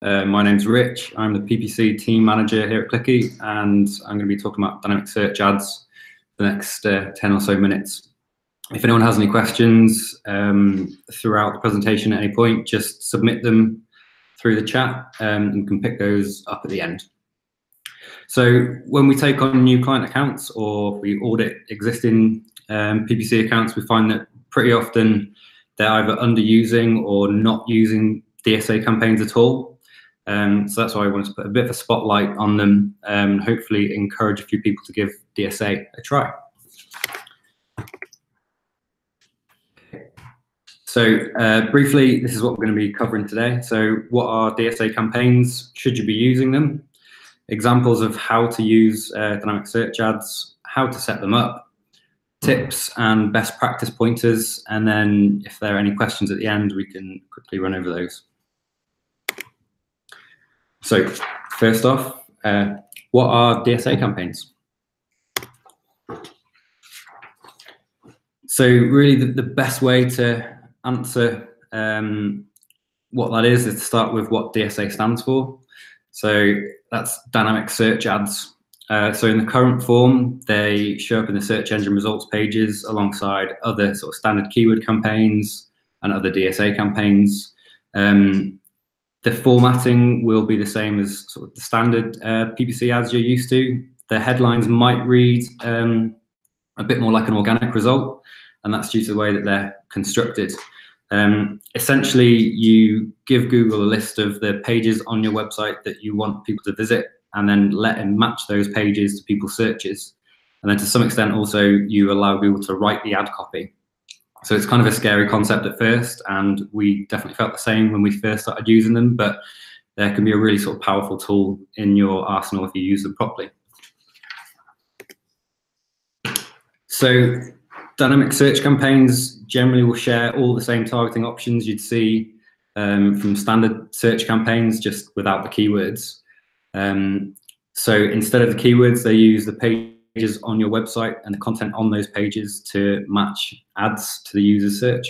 My name's Rich. I'm the PPC team manager here at Clicky, and I'm going to be talking about dynamic search ads for the next 10 or so minutes. If anyone has any questions throughout the presentation at any point, just submit them through the chat and we can pick those up at the end. So when we take on new client accounts or we audit existing PPC accounts, we find that pretty often they're either underusing or not using DSA campaigns at all. So that's why I wanted to put a bit of a spotlight on them and hopefully encourage a few people to give DSA a try. So briefly, this is what we're going to be covering today. So what are DSA campaigns? Should you be using them? Examples of how to use dynamic search ads, how to set them up, tips and best practice pointers, and then if there are any questions at the end, we can quickly run over those. So first off, what are DSA campaigns? So really the best way to answer what that is to start with what DSA stands for. So that's dynamic search ads. So in the current form, they show up in the search engine results pages alongside other sort of standard keyword campaigns and other DSA campaigns. The formatting will be the same as sort of the standard PPC ads you're used to. The headlines might read a bit more like an organic result, and that's due to the way that they're constructed. Essentially, you give Google a list of the pages on your website that you want people to visit, and then let him match those pages to people's searches. And then to some extent also, you allow Google to write the ad copy. So it's kind of a scary concept at first, and we definitely felt the same when we first started using them, but there can be a really sort of powerful tool in your arsenal if you use them properly. So dynamic search campaigns generally will share all the same targeting options you'd see from standard search campaigns, just without the keywords. So instead of the keywords, they use the pages on your website and the content on those pages to match ads to the user's search.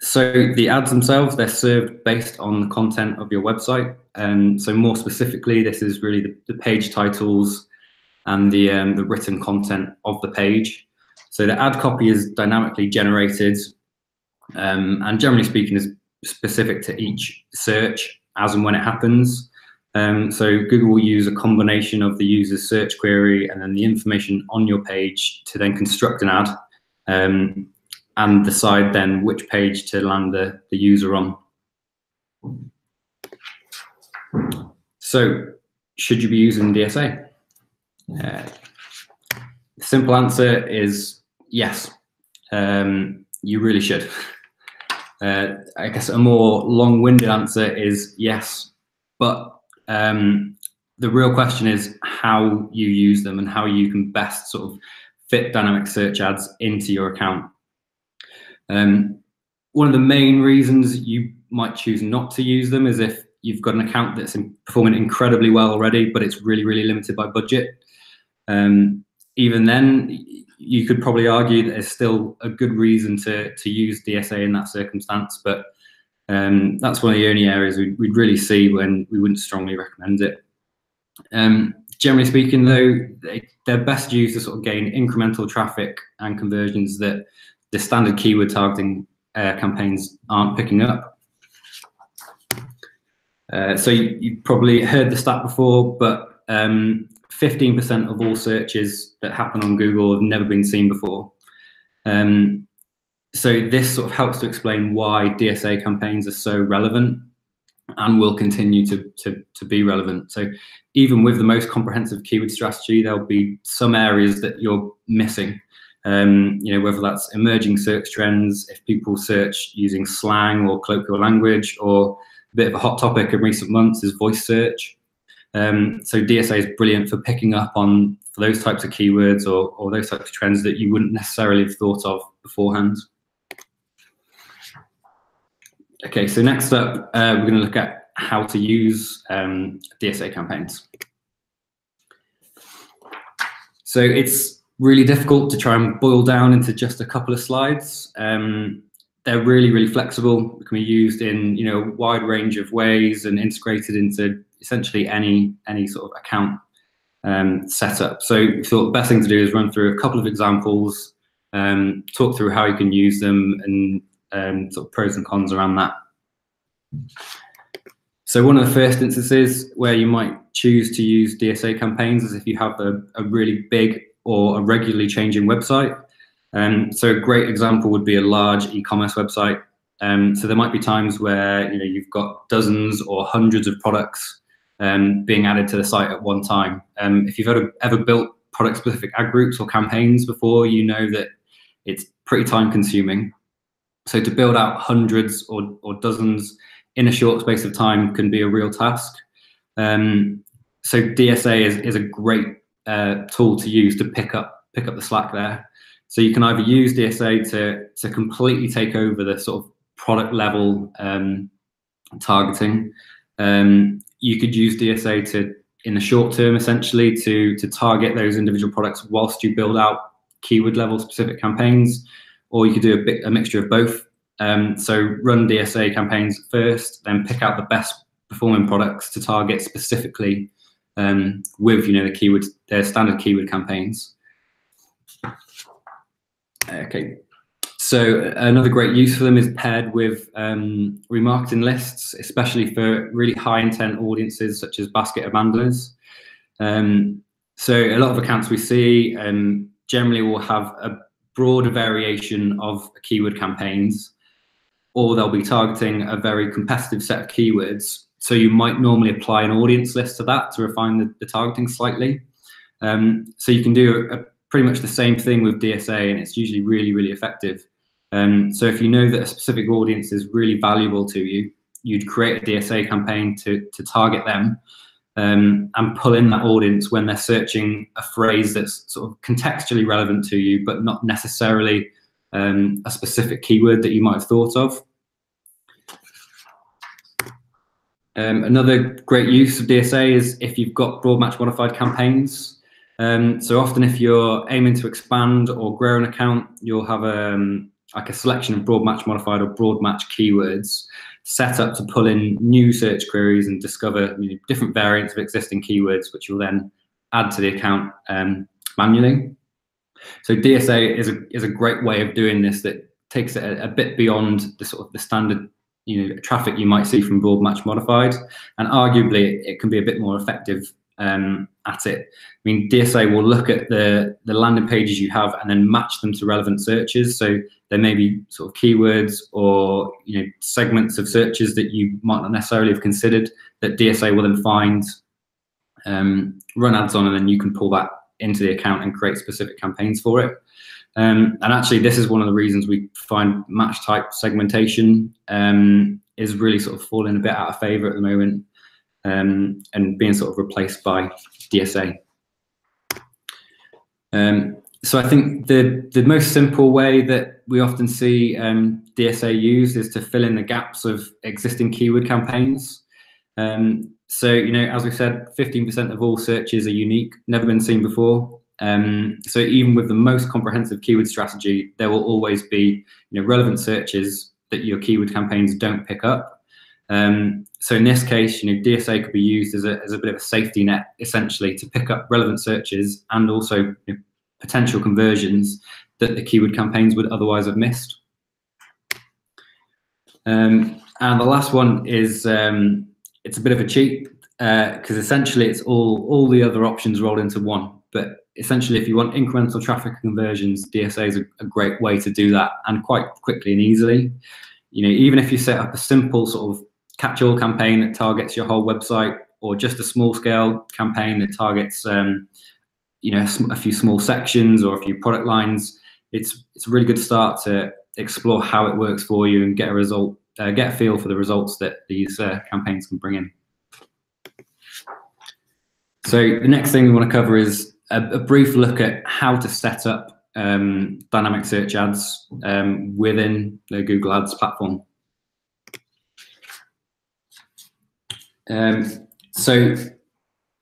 So the ads themselves, they're served based on the content of your website. So more specifically, this is really the page titles and the written content of the page. So the ad copy is dynamically generated and generally speaking is specific to each search as and when it happens. So Google will use a combination of the user's search query and then the information on your page to then construct an ad and decide then which page to land the user on. So should you be using DSA? The simple answer is yes, you really should. I guess a more long-winded answer is yes, but the real question is how you use them and how you can best sort of fit dynamic search ads into your account. One of the main reasons you might choose not to use them is if you've got an account that's performing incredibly well already, but it's really, really limited by budget. Even then, you could probably argue that there's still a good reason to use DSA in that circumstance, but that's one of the only areas we'd really see when we wouldn't strongly recommend it. Generally speaking, though, they're best used to sort of gain incremental traffic and conversions that the standard keyword targeting campaigns aren't picking up. So you probably heard the stat before, but 15% of all searches that happen on Google have never been seen before. So this sort of helps to explain why DSA campaigns are so relevant and will continue to be relevant. So even with the most comprehensive keyword strategy, there'll be some areas that you're missing. You know, whether that's emerging search trends, if people search using slang or colloquial language, or a bit of a hot topic in recent months is voice search. So DSA is brilliant for picking up on those types of keywords or those types of trends that you wouldn't necessarily have thought of beforehand. Okay, so next up, we're going to look at how to use DSA campaigns. So it's really difficult to try and boil down into just a couple of slides. they're really, really flexible. It can be used in a wide range of ways and integrated into essentially any sort of account setup. So we thought the best thing to do is run through a couple of examples, talk through how you can use them, and sort of pros and cons around that. So one of the first instances where you might choose to use DSA campaigns is if you have a really big or a regularly changing website. So a great example would be a large e-commerce website. So there might be times where you've got dozens or hundreds of products being added to the site at one time. If you've ever built product-specific ad groups or campaigns before, you know that it's pretty time-consuming. So to build out hundreds or dozens in a short space of time can be a real task. So DSA is a great tool to use to pick up the slack there. So you can either use DSA to completely take over the sort of product level targeting. You could use DSA in the short term, essentially, to target those individual products whilst you build out keyword level specific campaigns, or you could do a mixture of both. So run DSA campaigns first, then pick out the best performing products to target specifically with their standard keyword campaigns. Okay, so another great use for them is paired with remarketing lists, especially for really high intent audiences such as basket abandoners. So a lot of accounts we see generally will have a broader variation of keyword campaigns, or they'll be targeting a very competitive set of keywords. So you might normally apply an audience list to that to refine the targeting slightly. So you can do pretty much the same thing with DSA, and it's usually really, really effective. So if you know that a specific audience is really valuable to you, you'd create a DSA campaign to target them and pull in that audience when they're searching a phrase that's sort of contextually relevant to you, but not necessarily a specific keyword that you might have thought of. Another great use of DSA is if you've got broad match modified campaigns. So often if you're aiming to expand or grow an account, you'll have like a selection of broad match modified or broad match keywords set up to pull in new search queries and discover different variants of existing keywords, which you'll then add to the account manually. So DSA is a great way of doing this that takes it a bit beyond the sort of the standard traffic you might see from broad match modified, and arguably it can be a bit more effective at it. I mean, DSA will look at the landing pages you have and then match them to relevant searches. So there may be sort of keywords or segments of searches that you might not necessarily have considered that DSA will then find, run ads on, and then you can pull that into the account and create specific campaigns for it. And actually, this is one of the reasons we find match type segmentation is really sort of falling a bit out of favor at the moment, and being sort of replaced by DSA. So I think the most simple way that we often see DSA used is to fill in the gaps of existing keyword campaigns. So, as we said, 15% of all searches are unique, never been seen before. So even with the most comprehensive keyword strategy, there will always be relevant searches that your keyword campaigns don't pick up. So in this case, DSA could be used as a bit of a safety net, essentially, to pick up relevant searches and also potential conversions that the keyword campaigns would otherwise have missed. And the last one is it's a bit of a cheat because essentially it's all the other options rolled into one. But essentially, if you want incremental traffic conversions, DSA is a great way to do that, and quite quickly and easily. Even if you set up a simple sort of catch-all campaign that targets your whole website, or just a small-scale campaign that targets a few small sections or a few product lines, it's a really good start to explore how it works for you and get a feel for the results that these campaigns can bring in. So the next thing we want to cover is a brief look at how to set up dynamic search ads within the Google Ads platform. So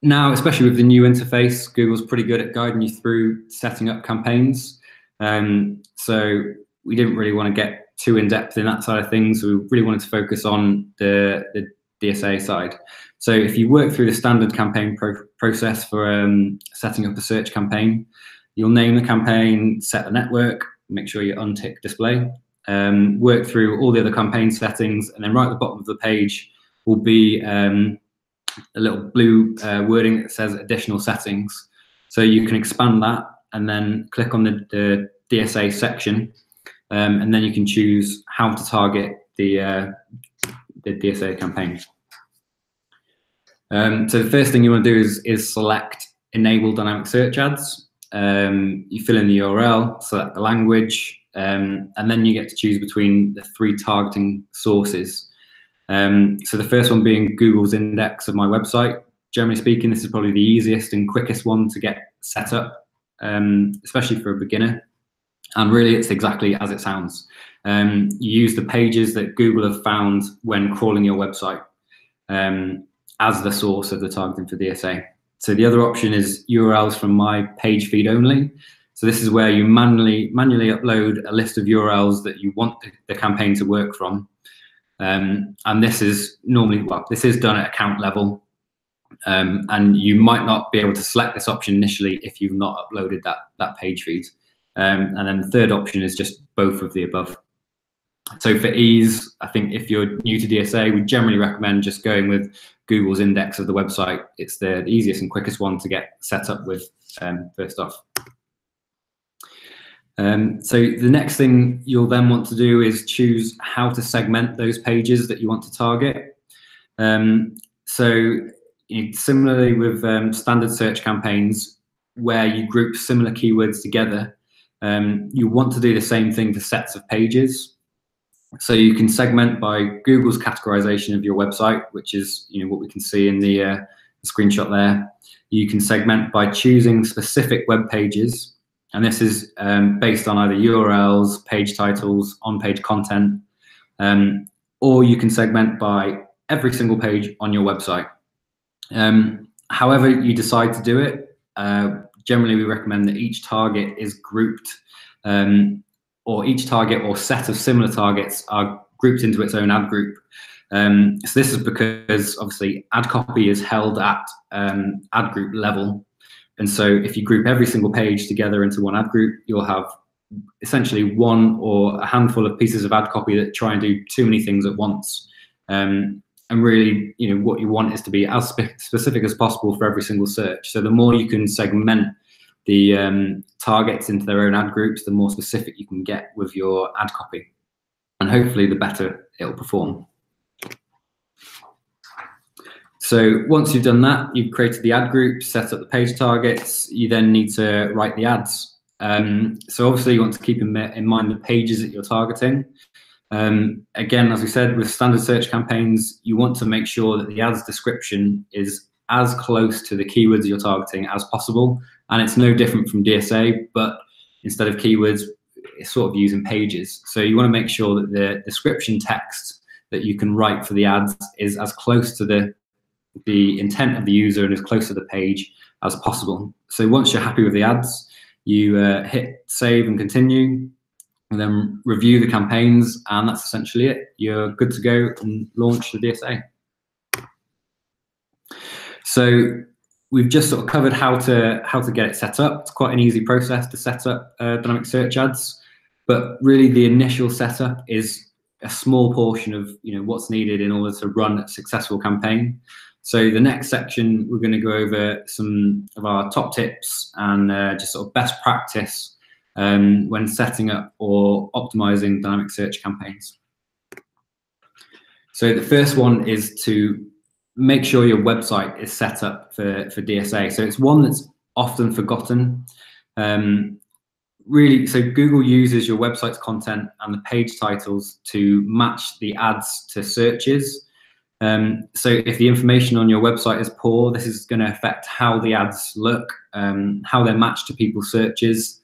now, especially with the new interface, Google's pretty good at guiding you through setting up campaigns. So we didn't really want to get too in depth in that side of things. So we really wanted to focus on the DSA side. So if you work through the standard campaign process for setting up a search campaign, you'll name the campaign, set the network, make sure you untick display, work through all the other campaign settings, and then right at the bottom of the page will be a little blue wording that says additional settings. So you can expand that and then click on the DSA section, and then you can choose how to target the DSA campaign. So the first thing you want to do is select Enable Dynamic Search Ads. You fill in the URL, select the language, and then you get to choose between the 3 targeting sources. So the first one being Google's index of my website. Generally speaking, this is probably the easiest and quickest one to get set up, especially for a beginner. And really, it's exactly as it sounds. You use the pages that Google have found when crawling your website as the source of the targeting for DSA. So the other option is URLs from my page feed only. So this is where you manually upload a list of URLs that you want the campaign to work from. And this is normally, well, this is done at account level. And you might not be able to select this option initially if you've not uploaded that page feed. And then the third option is just both of the above. So for ease, I think if you're new to DSA, we generally recommend just going with Google's index of the website. It's the easiest and quickest one to get set up with first off. So the next thing you'll then want to do is choose how to segment those pages that you want to target. So similarly with standard search campaigns, where you group similar keywords together, you want to do the same thing for sets of pages. So you can segment by Google's categorization of your website, which is what we can see in the screenshot there. You can segment by choosing specific web pages, and this is based on either URLs, page titles, on-page content, or you can segment by every single page on your website. However you decide to do it, generally we recommend that each target is grouped, or each target or set of similar targets are grouped into its own ad group. So this is because obviously ad copy is held at ad group level. And so if you group every single page together into one ad group, you'll have essentially one or a handful of pieces of ad copy that try and do too many things at once. And really, what you want is to be as specific as possible for every single search. So the more you can segment the targets into their own ad groups, the more specific you can get with your ad copy. And hopefully the better it'll perform. So once you've done that, you've created the ad group, set up the page targets, you then need to write the ads. So obviously you want to keep in mind the pages that you're targeting. Again, as we said, with standard search campaigns, you want to make sure that the ads description is as close to the keywords you're targeting as possible. And it's no different from DSA, but instead of keywords, it's sort of using pages. So you want to make sure that the description text that you can write for the ads is as close to the intent of the user and as close to the page as possible. So once you're happy with the ads, you hit save and continue, and then review the campaigns, and that's essentially it. You're good to go and launch the DSA. So we've just sort of covered how to get it set up. It's quite an easy process to set up dynamic search ads, but really the initial setup is a small portion of what's needed in order to run a successful campaign. So the next section, we're going to go over some of our top tips and just sort of best practice when setting up or optimizing dynamic search campaigns. So the first one is to make sure your website is set up for DSA. So it's one that's often forgotten. Really, so Google uses your website's content and the page titles to match the ads to searches. So if the information on your website is poor, this is going to affect how the ads look, how they're matched to people's searches.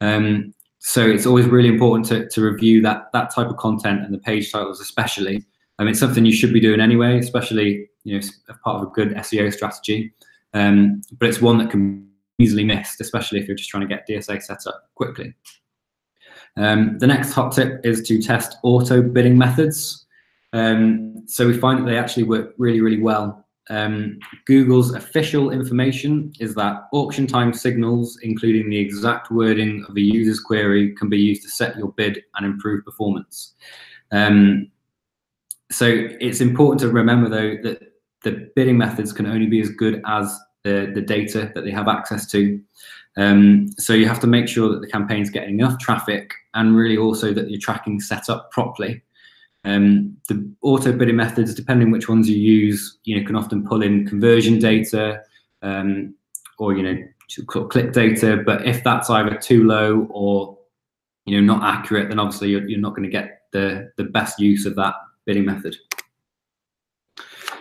So it's always really important to review that type of content and the page titles especially. It's something you should be doing anyway, especially as part of a good SEO strategy. But it's one that can be easily missed, especially if you're just trying to get DSA set up quickly. The next hot tip is to test auto bidding methods. So we find that they actually work really, really well. Google's official information is that auction time signals, including the exact wording of a user's query, can be used to set your bid and improve performance. So it's important to remember, though, that the bidding methods can only be as good as the data that they have access to. So you have to make sure that the campaign's getting enough traffic, and really also that your tracking's set up properly. The auto bidding methods, depending which ones you use, can often pull in conversion data, or click data. But if that's either too low or not accurate, then obviously you're not going to get the best use of that bidding method.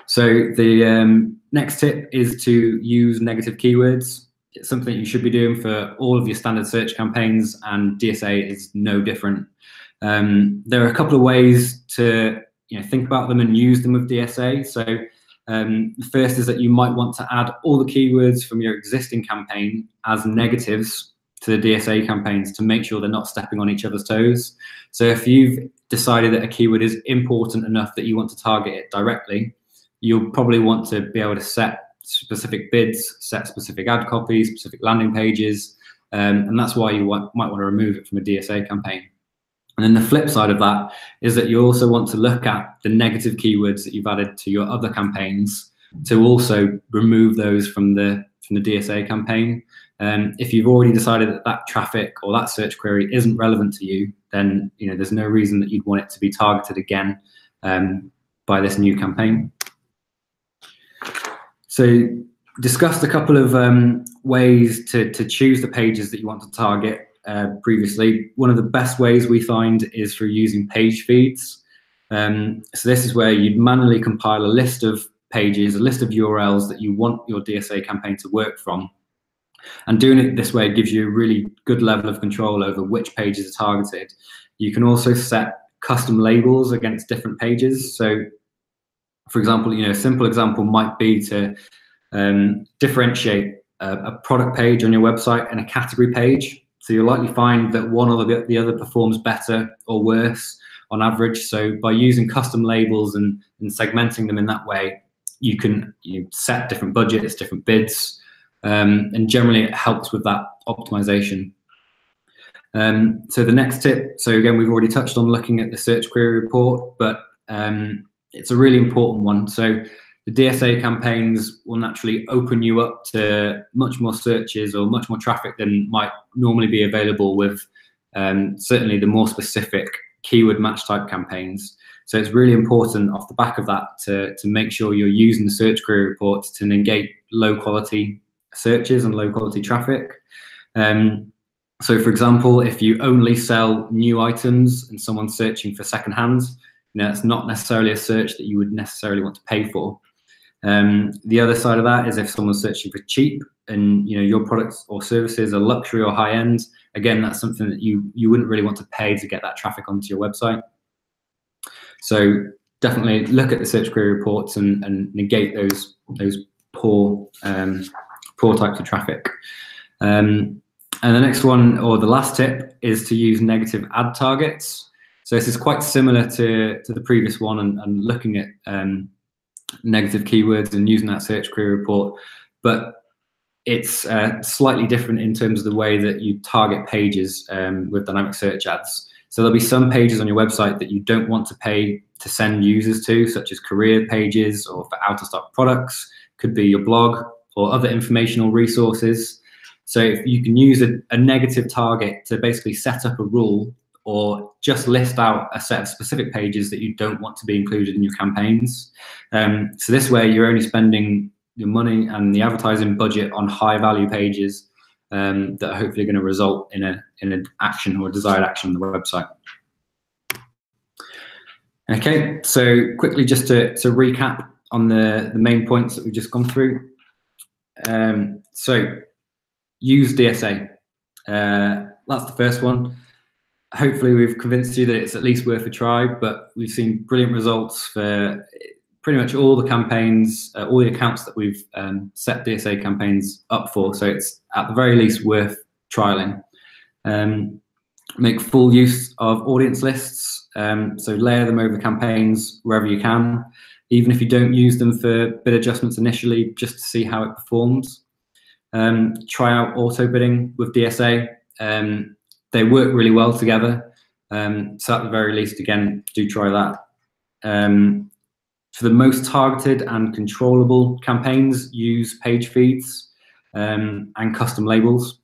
So the next tip is to use negative keywords. It's something you should be doing for all of your standard search campaigns, and DSA is no different. There are a couple of ways to think about them and use them with DSA. So the first is that you might want to add all the keywords from your existing campaign as negatives to the DSA campaigns to make sure they're not stepping on each other's toes. So if you've decided that a keyword is important enough that you want to target it directly, you'll probably want to be able to set specific bids, set specific ad copies, specific landing pages, and that's why you might want to remove it from a DSA campaign. And then the flip side of that is that you also want to look at the negative keywords that you've added to your other campaigns to also remove those from the DSA campaign. If you've already decided that that traffic or that search query isn't relevant to you, then there's no reason that you'd want it to be targeted again by this new campaign. So discussed a couple of ways to choose the pages that you want to target previously. One of the best ways we find is through using page feeds. So this is where you'd manually compile a list of pages, a list of URLs that you want your DSA campaign to work from. And doing it this way gives you a really good level of control over which pages are targeted. You can also set custom labels against different pages. So for example, a simple example might be to differentiate a product page on your website and a category page. So you'll likely find that one or the other performs better or worse on average. So by using custom labels and segmenting them in that way, you can set different budgets, different bids, and generally it helps with that optimization. So the next tip, so again, we've already touched on looking at the search query report, but it's a really important one. So the DSA campaigns will naturally open you up to much more searches or much more traffic than might normally be available with certainly the more specific keyword match type campaigns. So it's really important off the back of that to make sure you're using the search query reports to negate low quality searches and low quality traffic. So for example, if you only sell new items and someone's searching for secondhand, it's not necessarily a search that you would necessarily want to pay for. The other side of that is if someone's searching for cheap and your products or services are luxury or high end, again, that's something that you wouldn't really want to pay to get that traffic onto your website. So definitely look at the search query reports and negate those poor types of traffic. And the next one, or the last tip, is to use negative ad targets. So this is quite similar to the previous one and looking at negative keywords and using that search query report, but it's slightly different in terms of the way that you target pages with dynamic search ads. So there'll be some pages on your website that you don't want to pay to send users to, such as career pages or for out-of-stock products, could be your blog or other informational resources. So if you can use a negative target to basically set up a rule or just list out a set of specific pages that you don't want to be included in your campaigns. So this way you're only spending your money and the advertising budget on high value pages that are hopefully going to result in an action or a desired action on the website. Okay, so quickly just to recap on the main points that we've just gone through. So use DSA. That's the first one. Hopefully we've convinced you that it's at least worth a try, but we've seen brilliant results for pretty much all the campaigns, all the accounts that we've set DSA campaigns up for. So it's at the very least worth trialing. Make full use of audience lists. So layer them over campaigns wherever you can, even if you don't use them for bid adjustments initially, just to see how it performs. Try out auto bidding with DSA. They work really well together. So at the very least, again, do try that. For the most targeted and controllable campaigns, use page feeds and custom labels.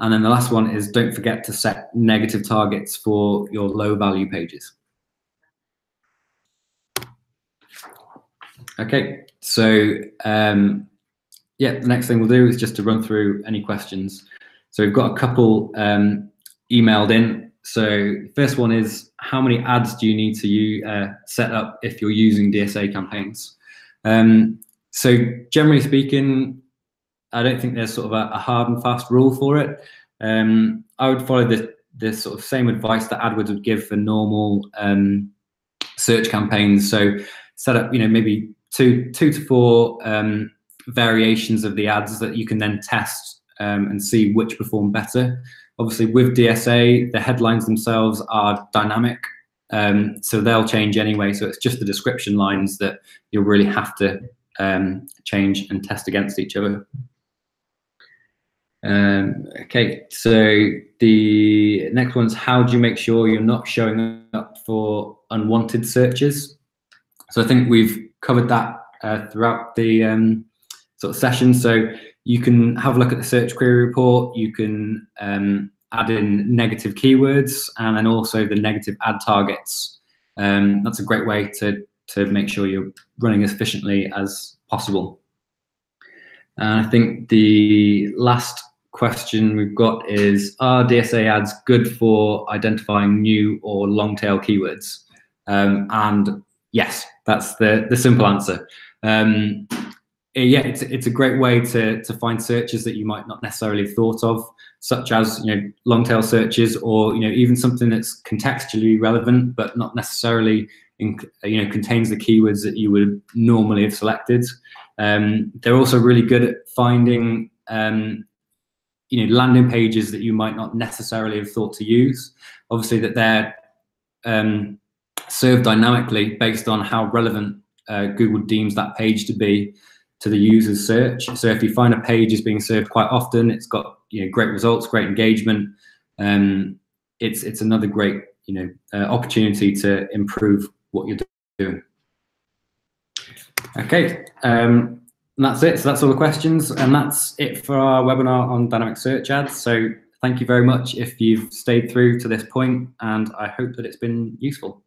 And then the last one is don't forget to set negative targets for your low value pages. Okay, so yeah, the next thing we'll do is just to run through any questions. So we've got a couple emailed in. So first one is, how many ads do you need to set up if you're using DSA campaigns? So generally speaking, I don't think there's sort of a hard and fast rule for it. I would follow the sort of same advice that AdWords would give for normal search campaigns. So set up, maybe two to four variations of the ads that you can then test and see which perform better. Obviously, with DSA, the headlines themselves are dynamic, so they'll change anyway. So it's just the description lines that you'll really have to change and test against each other. Okay, so the next one's, how do you make sure you're not showing up for unwanted searches? So I think we've covered that throughout the sort of session. So you can have a look at the search query report. You can add in negative keywords and then also the negative ad targets. That's a great way to make sure you're running as efficiently as possible. And I think the last question we've got is, are DSA ads good for identifying new or long tail keywords? And yes, that's the simple answer. Yeah, it's a great way to find searches that you might not necessarily have thought of, such as long tail searches, or even something that's contextually relevant but not necessarily contains the keywords that you would normally have selected. They're also really good at finding landing pages that you might not necessarily have thought to use. Obviously, that they're served dynamically based on how relevant Google deems that page to be to the user's search. So if you find a page is being served quite often, it's got great results, great engagement. It's another great opportunity to improve what you're doing. Okay, and that's it. So that's all the questions, and that's it for our webinar on dynamic search ads. So thank you very much if you've stayed through to this point, and I hope that it's been useful.